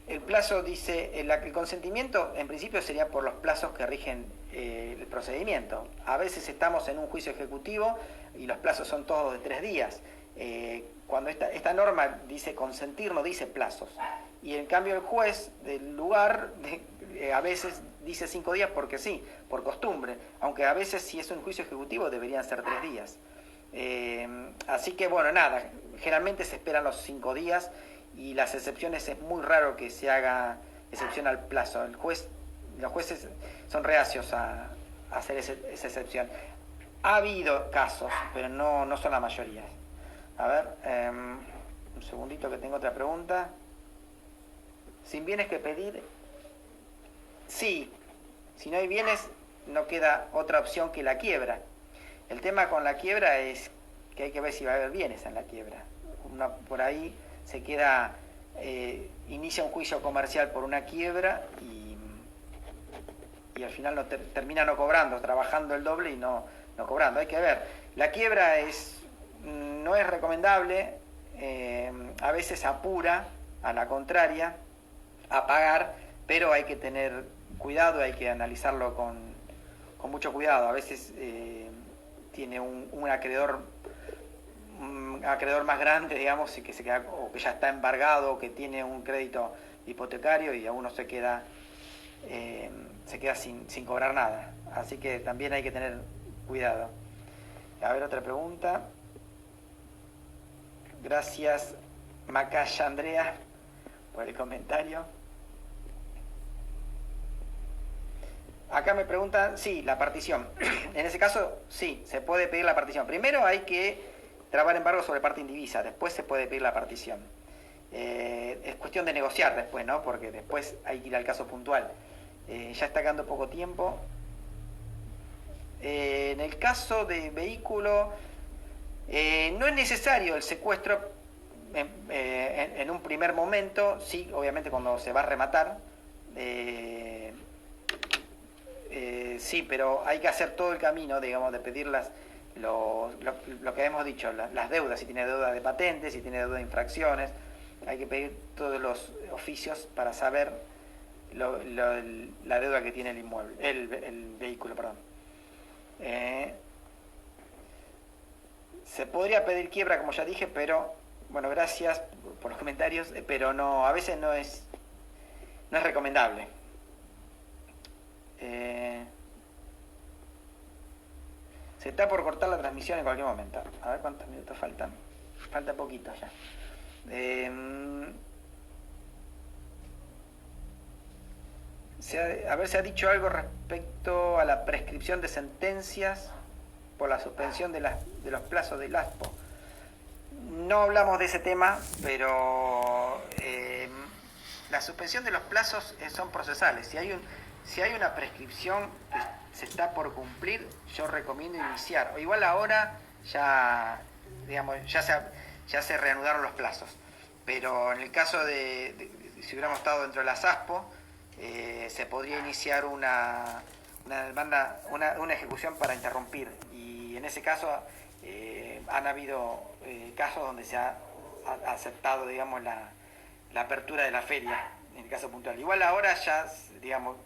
El plazo dice, el consentimiento en principio sería por los plazos que rigen el procedimiento. A veces estamos en un juicio ejecutivo y los plazos son todos de 3 días. Cuando esta norma dice consentir, no dice plazos. Y en cambio el juez del lugar a veces dice 5 días porque sí, por costumbre. Aunque a veces si es un juicio ejecutivo deberían ser 3 días. Así que bueno, nada, generalmente se esperan los 5 días y las excepciones es muy raro que se haga excepción al plazo. Los jueces son reacios a hacer esa excepción. Ha habido casos, pero no son la mayoría. A ver, un segundito que tengo otra pregunta. ¿Sin bienes que pedir? Sí, si no hay bienes no queda otra opción que la quiebra. El tema con la quiebra es que hay que ver si va a haber bienes en la quiebra. Por ahí se queda, inicia un juicio comercial por una quiebra y al final termina no cobrando, trabajando el doble y no cobrando. Hay que ver. La quiebra no es recomendable, a veces apura a la contraria a pagar, pero hay que tener cuidado, hay que analizarlo con mucho cuidado. A veces tiene un acreedor más grande, digamos, y que se queda, o que ya está embargado, o que tiene un crédito hipotecario y a uno se queda sin cobrar nada. Así que también hay que tener cuidado. A ver, otra pregunta. Gracias, Macaya Andrea, por el comentario. Acá me preguntan, sí, la partición. En ese caso, sí, se puede pedir la partición. Primero hay que trabar embargo sobre parte indivisa, después se puede pedir la partición. Es cuestión de negociar después, ¿no? Porque después hay que ir al caso puntual. Ya está quedando poco tiempo. En el caso de vehículo, no es necesario el secuestro en un primer momento, sí, obviamente cuando se va a rematar. Sí, pero hay que hacer todo el camino, digamos, de pedir lo que hemos dicho, las deudas, si tiene deuda de patentes, si tiene deuda de infracciones, hay que pedir todos los oficios para saber la deuda que tiene el inmueble, el vehículo, perdón. Se podría pedir quiebra, como ya dije, pero, bueno, gracias por los comentarios, pero no, a veces no es recomendable. Se está por cortar la transmisión en cualquier momento. A ver cuántos minutos faltan. Falta poquito ya. A ver, se ha dicho algo respecto a la prescripción de sentencias por la suspensión de los plazos del ASPO. No hablamos de ese tema, pero la suspensión de los plazos son procesales. Si hay una prescripción que se está por cumplir, yo recomiendo iniciar. O igual ahora ya se reanudaron los plazos. Pero en el caso de si hubiéramos estado dentro de las ASPO, se podría iniciar una demanda, una ejecución para interrumpir. Y en ese caso han habido casos donde se ha aceptado, digamos, la apertura de la feria, en el caso puntual. Igual ahora ya, digamos,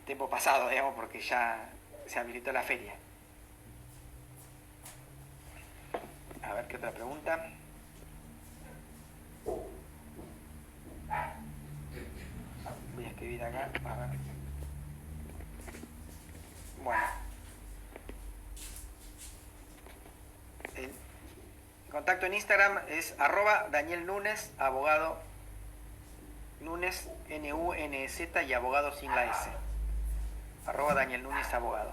tiempo pasado, digamos, porque ya se habilitó la feria. A ver, ¿qué otra pregunta? Voy a escribir acá, a ver. Bueno. El contacto en Instagram es @DanielNunes, abogado Nunes, N-U-N-E-Z y abogado sin la S. @DanielNunes, abogado.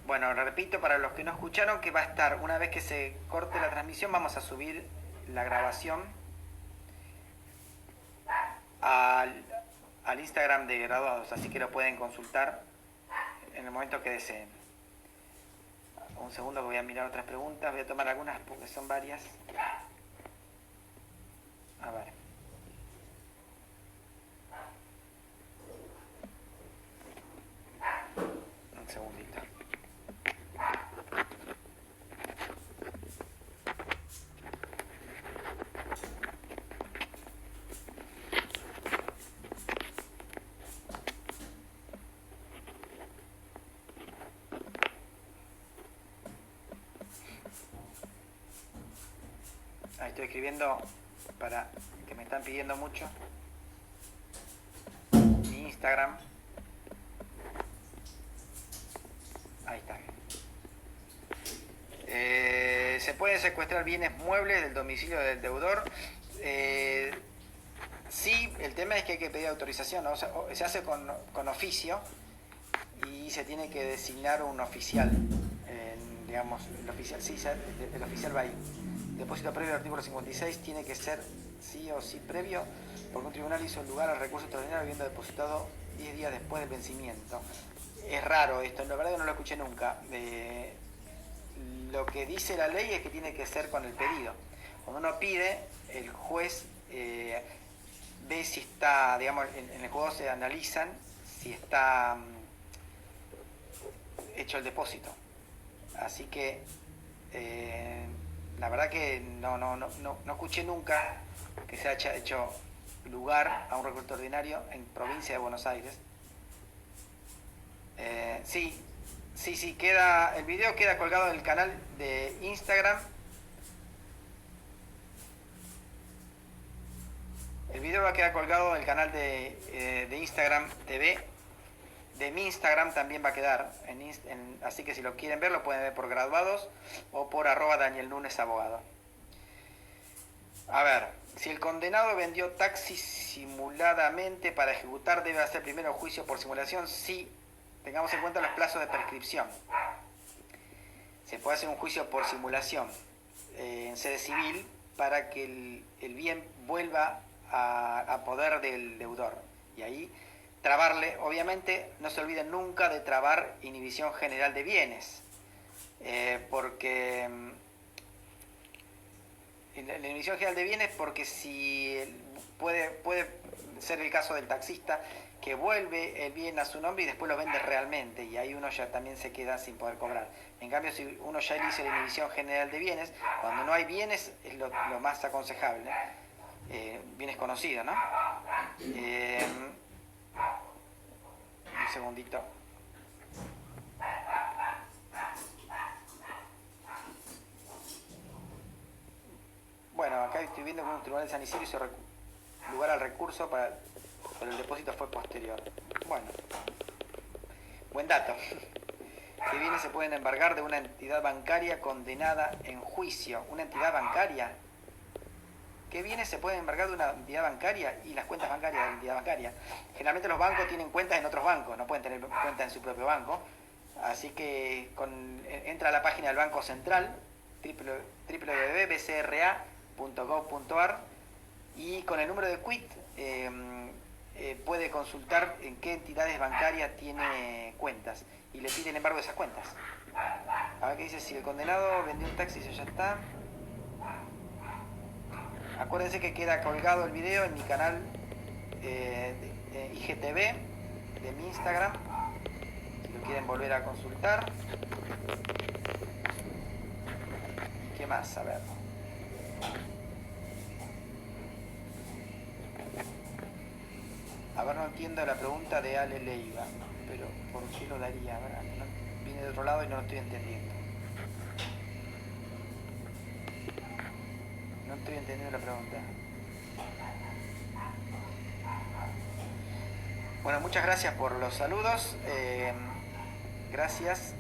Bueno, repito para los que no escucharon que va a estar, una vez que se corte la transmisión, vamos a subir la grabación al Instagram de Graduados, así que lo pueden consultar en el momento que deseen. Un segundo que voy a mirar otras preguntas, voy a tomar algunas porque son varias. A ver. Un segundito. Ahí estoy escribiendo para que me están pidiendo mucho. Mi Instagram. Ahí está. Se pueden secuestrar bienes muebles del domicilio del deudor. Sí, el tema es que hay que pedir autorización, ¿no? O sea, se hace con oficio y se tiene que designar un oficial. Digamos, el oficial, sí, el oficial va ahí. Depósito previo al artículo 56 tiene que ser sí o sí previo, porque un tribunal hizo lugar al recurso extraordinario habiendo depositado 10 días después del vencimiento. Es raro esto, la verdad que no lo escuché nunca. Lo que dice la ley es que tiene que ser con el pedido. Cuando uno pide, el juez ve si está, digamos, en el juego se analizan si está hecho el depósito. Así que la verdad que no escuché nunca que se haya hecho lugar a un recurso extraordinario en provincia de Buenos Aires. Sí, queda, el video queda colgado en el canal de Instagram. El video va a quedar colgado en el canal de Instagram TV. De mi Instagram también va a quedar, así que si lo quieren ver lo pueden ver por graduados o por @DanielNunesAbogado. A ver, si el condenado vendió taxi simuladamente para ejecutar, debe hacer primero juicio por simulación. Sí, tengamos en cuenta los plazos de prescripción. Se puede hacer un juicio por simulación en sede civil para que el bien vuelva a poder del deudor. Y ahí trabarle, obviamente, no se olviden nunca de trabar inhibición general de bienes, porque la inhibición general de bienes, porque si puede ser el caso del taxista que vuelve el bien a su nombre y después lo vende realmente, y ahí uno ya también se queda sin poder cobrar. En cambio, si uno ya hizo la inhibición general de bienes, cuando no hay bienes es lo más aconsejable. Bienes conocidos, ¿no? Un segundito. Bueno, acá estoy viendo que un tribunal de San Isidro hizo lugar al recurso, pero el depósito fue posterior. Bueno, buen dato. ¿Qué bienes se pueden embargar de una entidad bancaria condenada en juicio? ¿Una entidad bancaria? ¿Qué bienes se pueden embargar de una entidad bancaria? Y las cuentas bancarias de la entidad bancaria. Generalmente los bancos tienen cuentas en otros bancos, no pueden tener cuentas en su propio banco. Así que entra a la página del Banco Central, www.bcra.gov.ar, y con el número de quit puede consultar en qué entidades bancarias tiene cuentas y le pide el embargo de esas cuentas. A ver qué dice, si el condenado vendió un taxi, eso ya está. Acuérdense que queda colgado el video en mi canal de IGTV, de mi Instagram, si lo quieren volver a consultar. ¿Y qué más? A ver. A ver, no entiendo la pregunta de Ale Leiva, pero ¿por qué lo daría? A ver, viene de otro lado y no lo estoy entendiendo. No estoy entendiendo la pregunta. Bueno, muchas gracias por los saludos. Gracias.